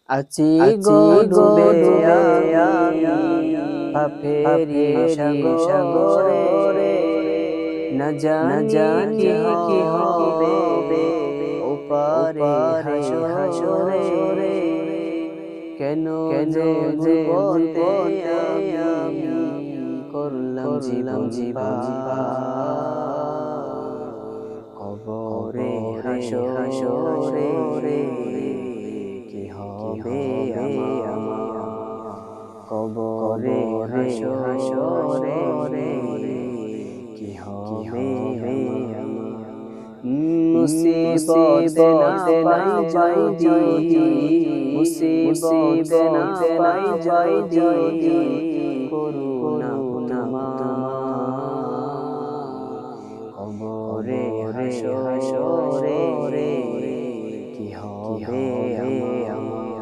আছি গো ডুবে আমি পাপেরি সাগরে, না জানি কি হবে ওপারে হাসরে। কেন যে ভুল পথে আমি করলাম জীবন পার, কবরে হাসরে কি হবে আমার, কবরে হাসরে কি হবে আমার। মুসিবতে না পাই যদি, মুসিবতে না পাই যদি, করুণা তোমার, কবরে হাসরে কি হবে আমার,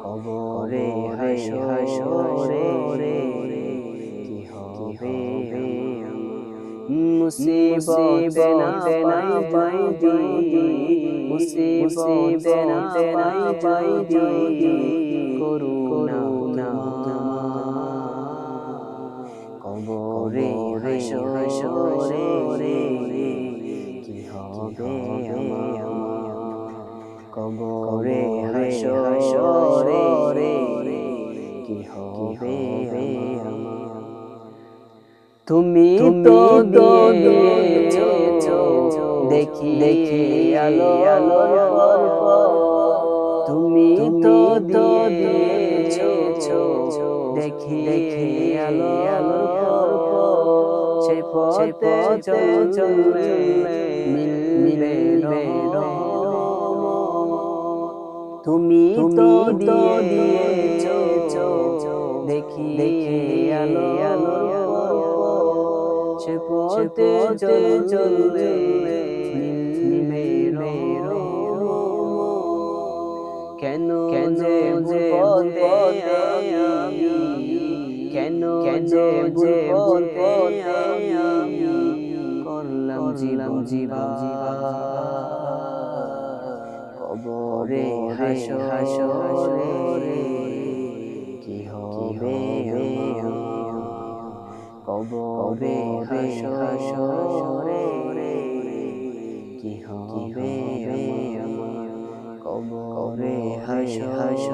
কবরে হাসরে কি হবে আমার। মুসিবতে না পাই যদি, মুসিবতে না পাই যদি, করুণা তোমার, কবরে হাসরে কি হবে আমার, কবরে হাসরে কি হবে আমার। তুমি তো দিয়েছো দেখি আলো গল্প, তুমি তো দিয়েছো দেখি আলো গল্প, সে পথে চললে মিলবে রহমত। তুমি তো দিয়েছো দেখি আলো গল্প, সে পথে চললে মিলবে রহমত। কেন যে পথে আমি, কেন যে পথে আমি করলাম জীবন, কবরে হাসরে কি হবে আমার, কবরে হাসরে কি হবে আমার, কবরে হাসরে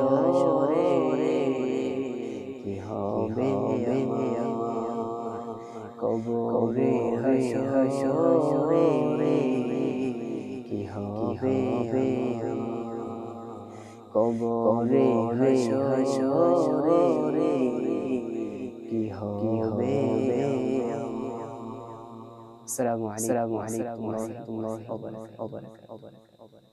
কি হবে আমার, কবরে হাসরে কি হবে আমার, কবরে হাসরে কি হবে আমার। আসসালামু আলাইকুম ওয়া রাহমাতুল্লাহি ওয়া বারাকাতুহু।